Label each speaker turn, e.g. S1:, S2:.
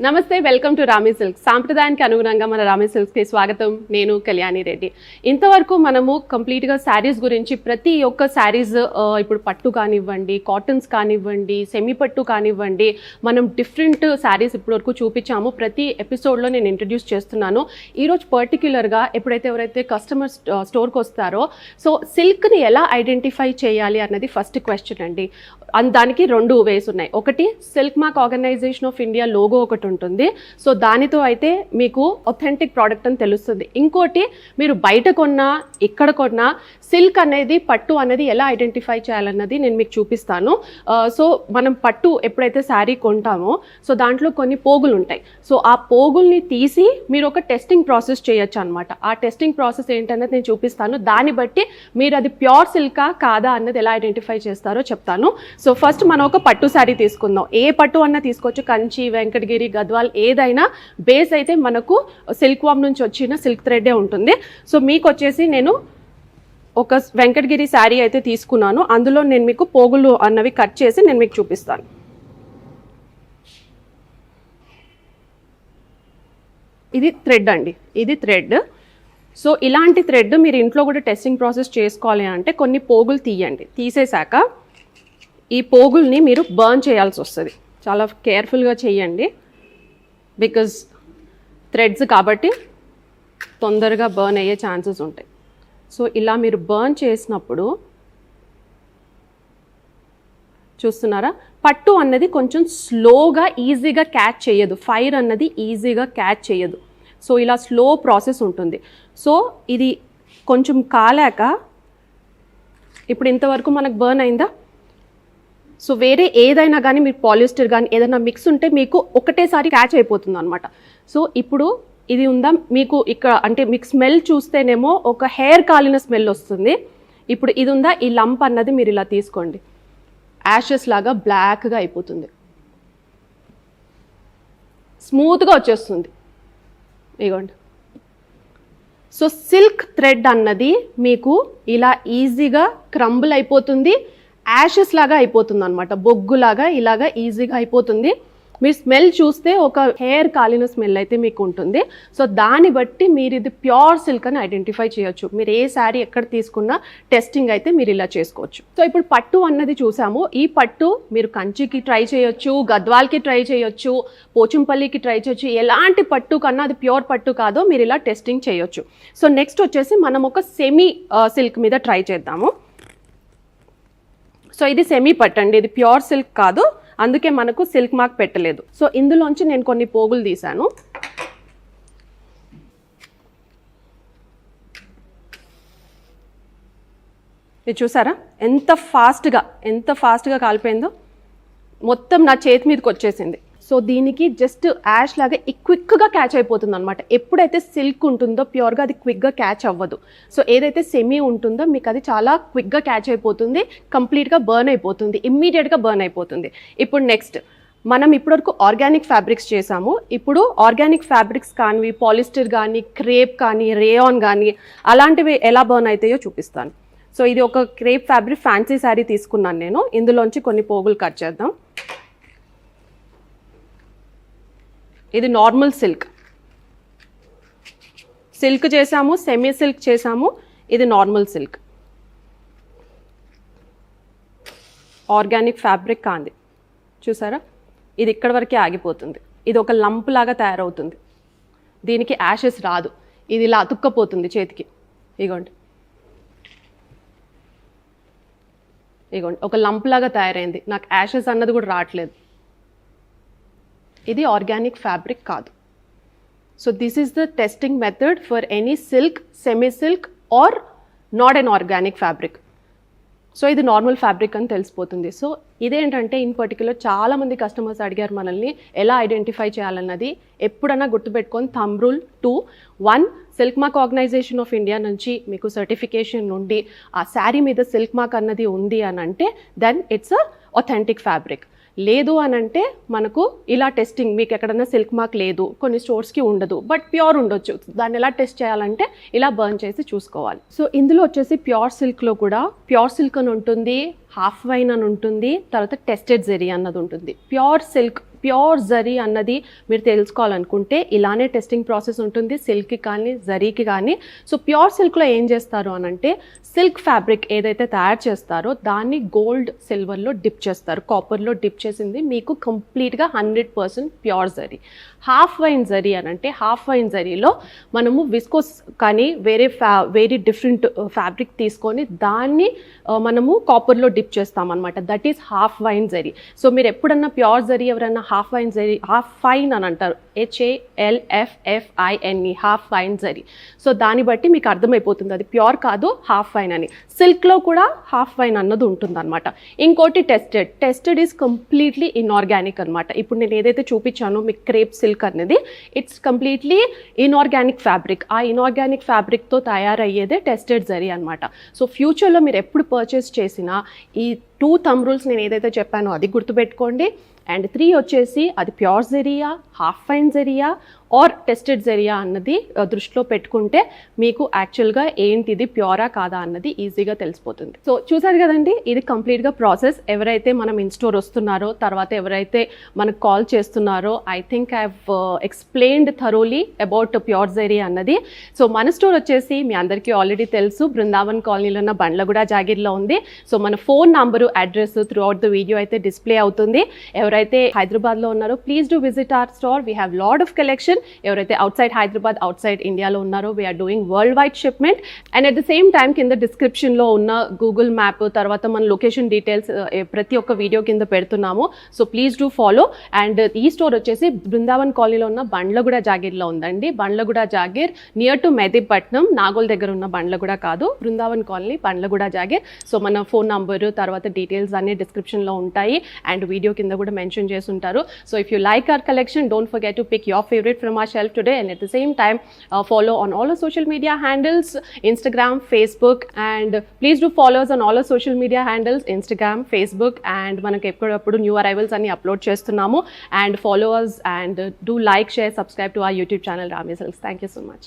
S1: నమస్తే, welcome to ramie silk. సాంప్రదాయానికి అనుగుణంగా మన రామీ సిల్క్స్కి స్వాగతం. నేను కళ్యాణి రెడ్డి. ఇంతవరకు మనము కంప్లీట్గా శారీస్ గురించి ప్రతి ఒక్క శారీస్ ఇప్పుడు పట్టు కానివ్వండి, కాటన్స్ కానివ్వండి, సెమీ పట్టు కానివ్వండి, మనం డిఫరెంట్ శారీస్ ఇప్పటివరకు చూపించాము. ప్రతి ఎపిసోడ్లో నేను ఇంట్రడ్యూస్ చేస్తున్నాను. ఈరోజు పర్టిక్యులర్గా ఎవరైతే కస్టమర్ స్టోర్కి వస్తారో సో సిల్క్ని ఎలా ఐడెంటిఫై చేయాలి అన్నది ఫస్ట్ క్వశ్చన్ అండి. దానికి రెండు వేస్ ఉన్నాయి. ఒకటి silk mark organization of India logo ఒకటి ఉంటుంది. సో దానితో అయితే మీకు ఒథెంటిక్ ప్రోడక్ట్ అని తెలుస్తుంది. ఇంకోటి మీరు బయట కొన్నా ఇక్కడ కొన్నా సిల్క్ అనేది పట్టు అనేది ఎలా ఐడెంటిఫై చేయాలన్నది నేను మీకు చూపిస్తాను. సో మనం పట్టు ఎప్పుడైతే శారీ కొంటామో సో దాంట్లో కొన్ని పోగులు ఉంటాయి. సో ఆ పోగుల్ని తీసి మీరు ఒక టెస్టింగ్ ప్రాసెస్ చేయొచ్చు అనమాట. ఆ టెస్టింగ్ ప్రాసెస్ ఏంటన్నది నేను చూపిస్తాను. దాన్ని బట్టి మీరు అది ప్యూర్ సిల్కా కాదా అన్నది ఎలా ఐడెంటిఫై చేస్తారో చెప్తాను. సో ఫస్ట్ మనం ఒక పట్టు శారీ తీసుకుందాం. ఏ పట్టు అన్నా తీసుకోవచ్చు, కంచి, వెంకటగిరి, గద్వాల్, ఏదైనా బేస్ అయితే మనకు సిల్క్ వామ్ నుంచి వచ్చిన సిల్క్ థ్రెడ్డే ఉంటుంది. సో మీకు వచ్చేసి నేను ఒక వెంకటగిరి శారీ అయితే తీసుకున్నాను. అందులో నేను మీకు పోగులు అన్నవి కట్ చేసి నేను మీకు చూపిస్తాను. ఇది థ్రెడ్ అండి, ఇది థ్రెడ్. సో ఇలాంటి థ్రెడ్ మీరు ఇంట్లో కూడా టెస్టింగ్ ప్రాసెస్ చేసుకోవాలి అంటే కొన్ని పోగులు తీయండి. తీసేశాక ఈ పోగుల్ని మీరు బర్న్ చేయాల్సి వస్తుంది. చాలా కేర్ఫుల్గా చేయండి, బికాజ్ థ్రెడ్స్ కాబట్టి తొందరగా బర్న్ అయ్యే ఛాన్సెస్ ఉంటాయి. సో ఇలా మీరు బర్న్ చేసినప్పుడు చూస్తున్నారా, పట్టు అన్నది కొంచెం స్లోగా ఈజీగా క్యాచ్ చేయదు, ఫైర్ అన్నది ఈజీగా క్యాచ్ చేయదు. సో ఇలా స్లో ప్రాసెస్ ఉంటుంది. సో ఇది కొంచెం కాలాక ఇప్పుడు ఇంతవరకు మనకు బర్న్ అయిందా. సో వేరే ఏదైనా కానీ మీరు పాలిస్టర్ కానీ ఏదైనా మిక్స్ ఉంటే మీకు ఒకటేసారి క్యాచ్ అయిపోతుంది అనమాట. సో ఇప్పుడు ఇది ఉందా మీకు ఇక్కడ, అంటే మీకు స్మెల్ చూస్తేనేమో ఒక హెయిర్ కాలిన స్మెల్ వస్తుంది. ఇప్పుడు ఇది ఉందా, ఈ లంప్ అన్నది మీరు ఇలా తీసుకోండి, యాషెస్ లాగా బ్లాక్గా అయిపోతుంది, స్మూత్గా వచ్చేస్తుంది. ఇగోండి. సో సిల్క్ థ్రెడ్ అన్నది మీకు ఇలా ఈజీగా క్రంబుల్ అయిపోతుంది, యాషెస్ లాగా అయిపోతుంది అనమాట, బొగ్గులాగా ఇలాగా ఈజీగా అయిపోతుంది. మీరు స్మెల్ చూస్తే ఒక హెయిర్ కాలిన స్మెల్ అయితే మీకు ఉంటుంది. సో దాన్ని బట్టి మీరు ఇది ప్యూర్ సిల్క్ అని ఐడెంటిఫై చేయొచ్చు. మీరు ఏ శారీ ఎక్కడ తీసుకున్నా టెస్టింగ్ అయితే మీరు ఇలా చేసుకోవచ్చు. సో ఇప్పుడు పట్టు అన్నది చూసాము. ఈ పట్టు మీరు కంచికి ట్రై చేయొచ్చు, గద్వాల్కి ట్రై చేయొచ్చు, పోచంపల్లికి ట్రై చేయొచ్చు. ఎలాంటి పట్టు కన్నా అది ప్యూర్ పట్టు కాదో మీరు ఇలా టెస్టింగ్ చేయొచ్చు. సో నెక్స్ట్ వచ్చేసి మనం ఒక సెమీ సిల్క్ మీద ట్రై చేద్దాము. సో ఇది సెమీ పట్టు అండి, ఇది ప్యూర్ సిల్క్ కాదు, అందుకే మనకు సిల్క్ మార్క్ పెట్టలేదు. సో ఇందులోంచి నేను కొన్ని పోగులు తీశాను. ఇది చూసారా ఎంత ఫాస్ట్గా కాలిపోయిందో, మొత్తం నా చేతి మీదకి వచ్చేసింది. సో దీనికి జస్ట్ యాష్ లాగా క్విక్గా క్యాచ్ అయిపోతుంది అనమాట. ఎప్పుడైతే సిల్క్ ఉంటుందో ప్యూర్గా అది క్విక్గా క్యాచ్ అవ్వదు. సో ఏదైతే సెమీ ఉంటుందో మీకు అది చాలా క్విక్గా క్యాచ్ అయిపోతుంది, కంప్లీట్గా బర్న్ అయిపోతుంది, ఇమ్మీడియట్గా బర్న్ అయిపోతుంది. ఇప్పుడు నెక్స్ట్ మనం ఇప్పటివరకు ఆర్గానిక్ ఫ్యాబ్రిక్స్ చేసాము. ఇప్పుడు ఆర్గానిక్ ఫ్యాబ్రిక్స్ కానీ, పాలిస్టర్ కానీ, క్రేప్ కానీ, రేయాన్ కానీ అలాంటివి ఎలా బర్న్ అవుతాయో చూపిస్తాను. సో ఇది ఒక క్రేప్ ఫ్యాబ్రిక్ ఫ్యాన్సీ శారీ తీసుకున్నాను నేను. ఇందులోంచి కొన్ని పోగులు కట్ చేద్దాం. ఇది నార్మల్ సిల్క్, సిల్క్ చేసాము, సెమీ సిల్క్ చేసాము, ఇది నార్మల్ సిల్క్, ఆర్గానిక్ ఫ్యాబ్రిక్ కాంది. చూసారా, ఇది ఇక్కడ వరకే ఆగిపోతుంది. ఇది ఒక లంప్ లాగా తయారవుతుంది, దీనికి యాషెస్ రాదు, ఇది ఇలా అతుక్కపోతుంది చేతికి. ఇగోండి, ఒక లంప్ లాగా తయారైంది, నాకు యాషెస్ అన్నది కూడా రావట్లేదు. ఇది ఆర్గానిక్ ఫ్యాబ్రిక్ కాదు. So this is the testing method for any silk, semi silk or not an organic fabric. So ఇది నార్మల్ ఫ్యాబ్రిక్ అని తెలిసిపోతుంది. సో ఇదేంటంటే ఇన్ పర్టికులర్ చాలామంది కస్టమర్స్ అడిగారు మనల్ని ఎలా ఐడెంటిఫై చేయాలన్నది. ఎప్పుడన్నా గుర్తుపెట్టుకొని thumb rule 2, 1 silk mark organization of India నుంచి మీకు సర్టిఫికేషన్ నుండి ఆ శారీ మీద సిల్క్ మార్క్ అన్నది ఉంది అని అంటే then it's a authentic fabric. లేదు అని అంటే మనకు ఇలా టెస్టింగ్, మీకు ఎక్కడన్నా సిల్క్ మార్క్ లేదు, కొన్ని స్టోర్స్కి ఉండదు, బట్ ప్యూర్ ఉండొచ్చు. దాన్ని ఎలా టెస్ట్ చేయాలంటే ఇలా బర్న్ చేసి చూసుకోవాలి. సో ఇందులో వచ్చేసి ప్యూర్ సిల్క్లో కూడా ప్యూర్ సిల్క్ అని ఉంటుంది, హాఫ్ వైన్ అని ఉంటుంది, తర్వాత టెస్టెడ్ జెరీ అన్నది ఉంటుంది. ప్యూర్ సిల్క్ ప్యూర్ జరీ అన్నది మీరు తెలుసుకోవాలనుకుంటే ఇలానే టెస్టింగ్ ప్రాసెస్ ఉంటుంది, సిల్క్కి కానీ జరీకి కానీ. సో ప్యూర్ సిల్క్లో ఏం చేస్తారు అని అంటే సిల్క్ ఫ్యాబ్రిక్ ఏదైతే తయారు చేస్తారో దాన్ని గోల్డ్ సిల్వర్లో డిప్ చేస్తారు, కాపర్లో డిప్ చేసింది మీకు కంప్లీట్గా 100% pure zari. Half wine zari అని అంటే హాఫ్ వైన్ జరీలో మనము విస్కోస్ కానీ వేరే డిఫరెంట్ ఫ్యాబ్రిక్ తీసుకొని దాన్ని మనము కాపర్లో డిప్ చేస్తామన్నమాట. That is half wine zari. So మీరు ఎప్పుడన్నా ప్యూర్ జరీ ఎవరన్నా half wine zari, half fine అని అంటారు, HALFFINE, half wine zari. So దాన్ని బట్టి మీకు అర్థమైపోతుంది అది ప్యూర్ కాదు హాఫ్ వైన్ అని. సిల్క్లో కూడా హాఫ్ వైన్ అన్నది ఉంటుంది అనమాట. ఇంకోటి టెస్టెడ్ ఈజ్ కంప్లీట్లీ ఇన్ఆర్గానిక్ అనమాట. ఇప్పుడు నేను ఏదైతే చూపించానో మీకు క్రేప్ సిల్క్ అనేది ఇట్స్ కంప్లీట్లీ ఇన్ఆర్గానిక్ ఫ్యాబ్రిక్. ఆ ఇన్ఆర్గానిక్ ఫ్యాబ్రిక్తో తయారయ్యేదే టెస్టెడ్ జరీ అనమాట. సో ఫ్యూచర్లో మీరు ఎప్పుడు పర్చేస్ చేసినా ఈ 2 థంబ్ రూల్స్ నేను ఏదైతే చెప్పానో అది గుర్తుపెట్టుకోండి. అండ్ 3 వచ్చేసి అది pure zari, half fine zari or tested zari అన్నది దృష్టిలో పెట్టుకుంటే మీకు యాక్చువల్గా ఏంటిది ప్యూరా కాదా అన్నది ఈజీగా తెలిసిపోతుంది. సో చూసారు కదండి, ఇది కంప్లీట్గా ప్రాసెస్. ఎవరైతే మనం ఇన్ స్టోర్ వస్తున్నారో, తర్వాత ఎవరైతే మనకు కాల్ చేస్తున్నారో, I think I have explained thoroughly about pure zari అన్నది. సో మన స్టోర్ వచ్చేసి మీ అందరికీ ఆల్రెడీ తెలుసు, బృందావన్ కాలనీలో ఉన్న బండ్లగూడ జాగీర్లో ఉంది. సో మన phone number, address throughout the video అయితే డిస్ప్లే అవుతుంది. ఎవరైతే హైదరాబాద్లో ఉన్నారో please do visit our store. We have lot of collection. ఎవరైతే అవుట్సైడ్ హైదరాబాద్, అవుట్సైడ్ ఇండియాలో ఉన్నారో we are doing worldwide shipment. And at the same time కింద డిస్క్రిప్షన్లో ఉన్న గూగుల్ మ్యాప్, తర్వాత మన లొకేషన్ డీటెయిల్స్ ప్రతి ఒక్క వీడియో కింద పెడుతున్నాము. So please do follow. And ఈ స్టోర్ వచ్చేసి బృందావన్ కాలనీలో ఉన్న బండ్లగూడ జాగీర్లో ఉందండి. బండ్లగూడ జాగీర్ నియర్ టు మెహదీపట్నం, నాగోల్ దగ్గర ఉన్న బండ్లగూడ కాదు, బృందావన్ కాలనీ బండ్లగూడ జాగీర్. సో మన ఫోన్ నంబరు, తర్వాత డీటెయిల్స్ అన్ని డిస్క్రిప్షన్లో ఉంటాయి అండ్ వీడియో కింద కూడా మెన్షన్ చేసి ఉంటారు. So if you like our collection, don't forget to pick your favourite from our shelf today, and at the same time follow on all our social media handles, Instagram, Facebook, and please do follow us on all our social media handles, Instagram, Facebook, and మనకి ఎప్పుడప్పుడు new arrivals అన్ని upload చేస్తున్నాము. And follow us and do like, share, subscribe to our YouTube channel Rami Silks. Thank you so much.